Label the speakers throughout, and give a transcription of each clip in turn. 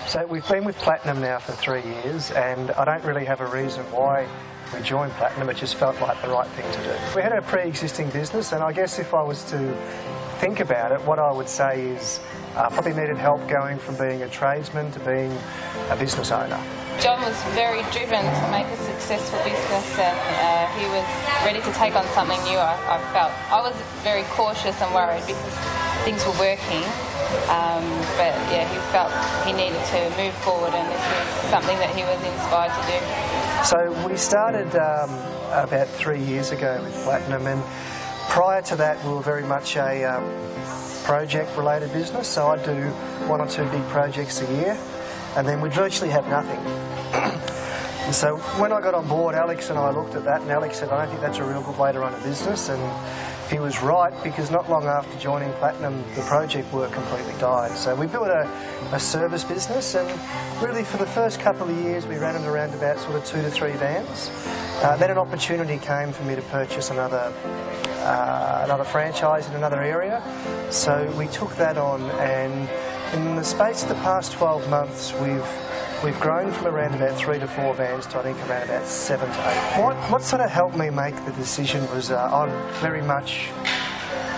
Speaker 1: So we've been with Platinum now for 3 years, and I don't really have a reason why we joined Platinum. It just felt like the right thing to do. We had a pre-existing business, and I guess if I was to think about it, what I would say is probably needed help going from being a tradesman to being a business owner.
Speaker 2: John was very driven to make a successful business, and he was ready to take on something new. I felt I was very cautious and worried because things were working, but yeah, he felt he needed to move forward, and this was something that he was inspired to do.
Speaker 1: So we started about 3 years ago with Platinum, and prior to that we were very much a project-related business. So I'd do 1 or 2 big projects a year, and then we'd virtually have nothing. And so when I got on board, Alex and I looked at that, and Alex said, I don't think that's a real good way to run a business, and he was right, because not long after joining Platinum, the project work completely died. So we built a service business, and really for the first couple of years we ran it around about sort of 2 to 3 vans. Then an opportunity came for me to purchase another franchise in another area. So we took that on, and in the space of the past 12 months we've grown from around about 3 to 4 vans to I think around about 7 to 8. What sort of helped me make the decision was I'm very much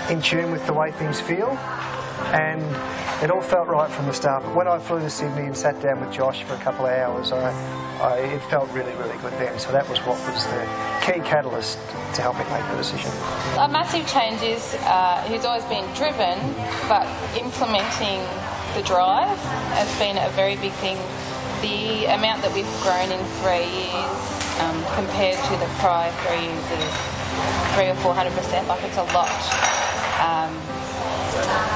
Speaker 1: in tune with the way things feel, and it all felt right from the start. But when I flew to Sydney and sat down with Josh for a couple of hours, it felt really, really good then. So that was what was the key catalyst to help me make the decision.
Speaker 2: A massive change is he's always been driven, but implementing the drive has been a very big thing. The amount that we've grown in 3 years compared to the prior 3 years is 300 or 400%, like it's a lot.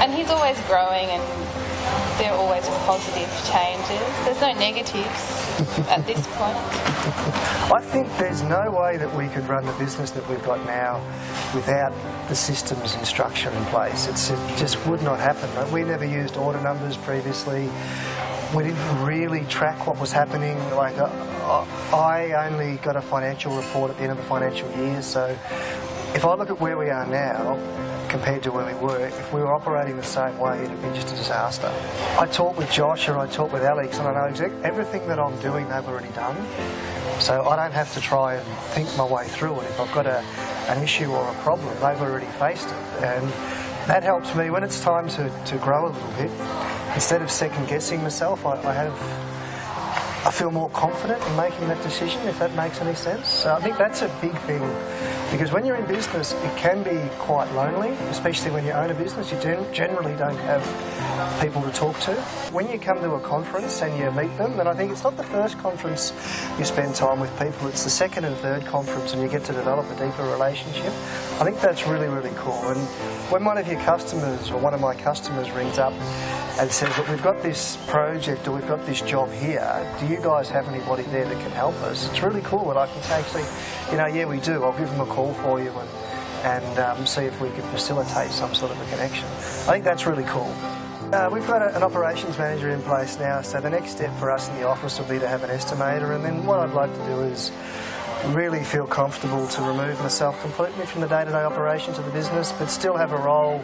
Speaker 2: And he's always growing, and there are always positive changes. There's no negatives at this point.
Speaker 1: I think there's no way that we could run the business that we've got now without the systems and structure in place. It just would not happen. We never used order numbers previously. We didn't really track what was happening. Like I only got a financial report at the end of the financial year, so if I look at where we are now compared to where we were, if we were operating the same way, it'd be just a disaster. I talk with Josh or I talk with Alex, and I know everything that I'm doing they've already done, so I don't have to try and think my way through it. If I've got an issue or a problem, they've already faced it, and that helps me when it's time to grow a little bit. Instead of second-guessing myself, I feel more confident in making that decision, if that makes any sense. So I think that's a big thing, because when you're in business, it can be quite lonely, especially when you own a business. You generally don't have people to talk to. When you come to a conference and you meet them, and I think it's not the first conference you spend time with people, it's the second and third conference, and you get to develop a deeper relationship. I think that's really, really cool. And when one of your customers, or one of my customers, rings up and says, look, we've got this project or we've got this job here, do you guys have anybody there that can help us? It's really cool that I can say, actually, yeah, we do. I'll give them a call for you and see if we can facilitate some sort of a connection. I think that's really cool. We've got an operations manager in place now, so the next step for us in the office will be to have an estimator, and then what I'd like to do is really feel comfortable to remove myself completely from the day-to-day operations of the business, but still have a role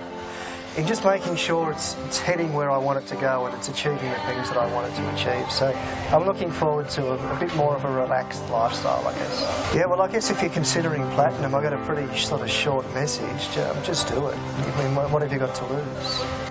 Speaker 1: in just making sure it's heading where I want it to go and it's achieving the things that I want it to achieve. So I'm looking forward to a bit more of a relaxed lifestyle, I guess. Yeah, well, I guess if you're considering Platinum, I've got a pretty sort of short message. Just do it. I mean, what have you got to lose?